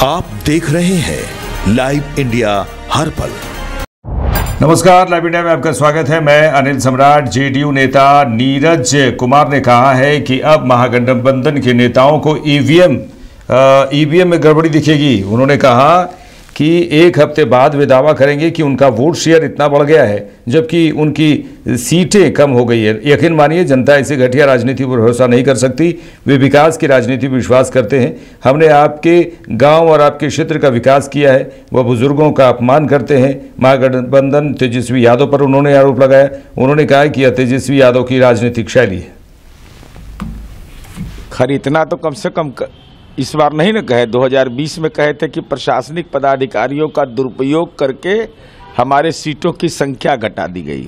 आप देख रहे हैं लाइव इंडिया हर पल। नमस्कार, लाइव इंडिया में आपका स्वागत है। मैं अनिल सम्राट। जेडीयू नेता नीरज कुमार ने कहा है कि अब महागठबंधन के नेताओं को ईवीएम में गड़बड़ी दिखेगी। उन्होंने कहा कि एक हफ्ते बाद वे दावा करेंगे कि उनका वोट शेयर इतना बढ़ गया है जबकि उनकी सीटें कम हो गई है। यकीन मानिए, जनता ऐसी घटिया राजनीति पर भरोसा नहीं कर सकती। वे विकास की राजनीति पर विश्वास करते हैं। हमने आपके गांव और आपके क्षेत्र का विकास किया है। वह बुजुर्गों का अपमान करते हैं। महागठबंधन तेजस्वी यादव पर उन्होंने आरोप लगाया। उन्होंने कहा कि यह तेजस्वी यादव की राजनीतिक शैली है। खैर, इतना तो कम से कम इस बार नहीं न कहे। 2020 में कहे थे कि प्रशासनिक पदाधिकारियों का दुरुपयोग करके हमारे सीटों की संख्या घटा दी गई।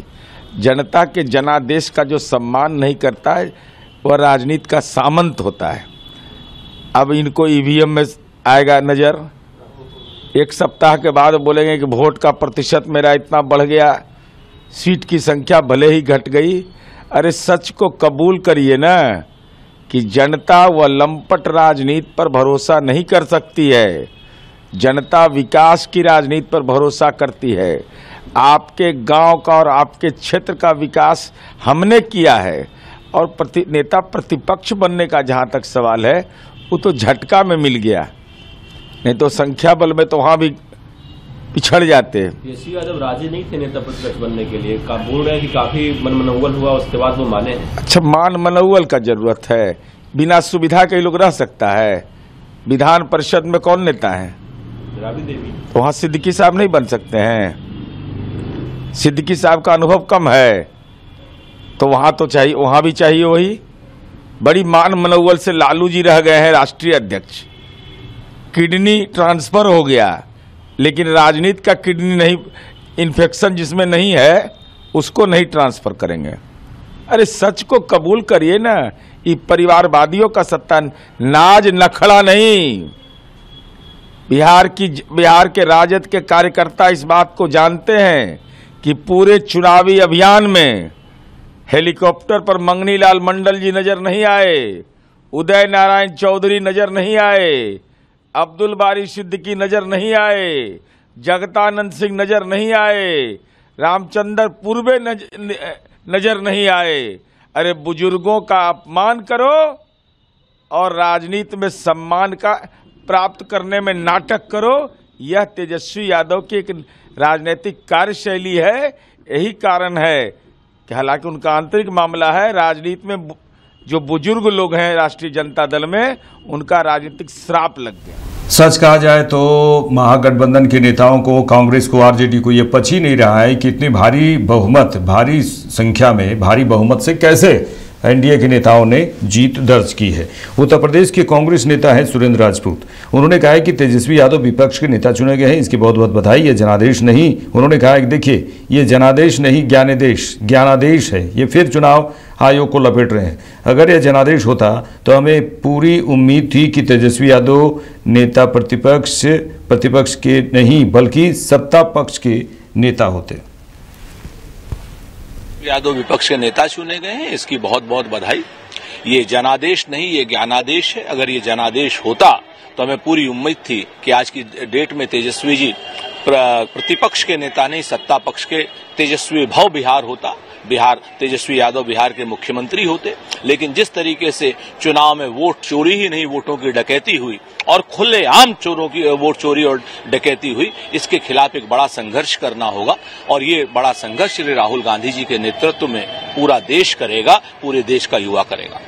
जनता के जनादेश का जो सम्मान नहीं करता है वह राजनीति का सामंत होता है। अब इनको ईवीएम में आएगा नज़र। एक सप्ताह के बाद बोलेंगे कि वोट का प्रतिशत मेरा इतना बढ़ गया, सीट की संख्या भले ही घट गई। अरे सच को कबूल करिए ना कि जनता व लंपट राजनीति पर भरोसा नहीं कर सकती है। जनता विकास की राजनीति पर भरोसा करती है। आपके गांव का और आपके क्षेत्र का विकास हमने किया है। और नेता प्रतिपक्ष बनने का जहां तक सवाल है, वो तो झटका में मिल गया, नहीं तो संख्या बल में तो वहां भी पिछड़ जाते। तेजस्वी यादव राजी नहीं थे नेता प्रतिपक्ष बनने के लिए। बोल रहे हैं कि काफी मनमनौवल हुआ, उसके बाद वो माने। अच्छा, मनमनौवल का जरूरत है। बिना सुविधा के लोग रह सकता है? विधान परिषद में कौन नेता है? राबड़ी देवी। तो वहां सिद्दीकी साहब नहीं बन सकते हैं? सिद्दीकी साहब का अनुभव कम है, तो वहां तो चाहिए, वहां भी चाहिए वही। बड़ी मनमनौवल से लालू जी रह गए हैं राष्ट्रीय अध्यक्ष। किडनी ट्रांसफर हो गया, लेकिन राजनीति का किडनी नहीं, इन्फेक्शन जिसमें नहीं है उसको नहीं ट्रांसफर करेंगे। अरे सच को कबूल करिए ना। ये परिवारवादियों का सत्ता, नाज नखड़ा नहीं। बिहार के राजद के कार्यकर्ता इस बात को जानते हैं कि पूरे चुनावी अभियान में हेलीकॉप्टर पर मंगनी लाल मंडल जी नजर नहीं आए, उदय नारायण चौधरी नजर नहीं आए, अब्दुल बारी सिद्दीकी नजर नहीं आए, जगतानंद सिंह नजर नहीं आए, रामचंद्र पूर्वे नजर नहीं आए। अरे बुजुर्गों का अपमान करो और राजनीति में सम्मान का प्राप्त करने में नाटक करो। यह तेजस्वी यादव की एक राजनीतिक कार्यशैली है। यही कारण है कि हालांकि उनका आंतरिक मामला है, राजनीति में जो बुजुर्ग लोग हैं राष्ट्रीय जनता दल में, उनका राजनीतिक श्राप लग गया। सच कहा जाए तो महागठबंधन के नेताओं को, कांग्रेस को, आरजेडी को यह पच ही नहीं रहा है कि इतनी भारी संख्या में भारी बहुमत से कैसे एनडीए के नेताओं ने जीत दर्ज की है। उत्तर प्रदेश के कांग्रेस नेता हैं सुरेंद्र राजपूत। उन्होंने कहा है कि तेजस्वी यादव विपक्ष के नेता चुने गए हैं, इसकी बहुत बहुत बधाई। ये जनादेश नहीं, उन्होंने कहा कि देखिए, ये जनादेश नहीं ज्ञानादेश है। ये फिर चुनाव आयोग को लपेट रहे हैं। अगर यह जनादेश होता तो हमें पूरी उम्मीद थी कि तेजस्वी यादव नेता प्रतिपक्ष के नहीं बल्कि सत्ता पक्ष के नेता होते। यादव विपक्ष के नेता चुने गए हैं, इसकी बहुत बहुत बधाई। ये जनादेश नहीं, ये ज्ञानादेश है। अगर ये जनादेश होता तो हमें पूरी उम्मीद थी कि आज की डेट में तेजस्वी जी प्रतिपक्ष के नेता नहीं, सत्ता पक्ष के तेजस्वी भव बिहार होता। तेजस्वी यादव बिहार के मुख्यमंत्री होते। लेकिन जिस तरीके से चुनाव में वोट चोरी ही नहीं, वोटों की डकैती हुई और खुलेआम चोरों की वोट चोरी और डकैती हुई, इसके खिलाफ एक बड़ा संघर्ष करना होगा। और ये बड़ा संघर्ष श्री राहुल गांधी जी के नेतृत्व में पूरा देश करेगा, पूरे देश का युवा करेगा।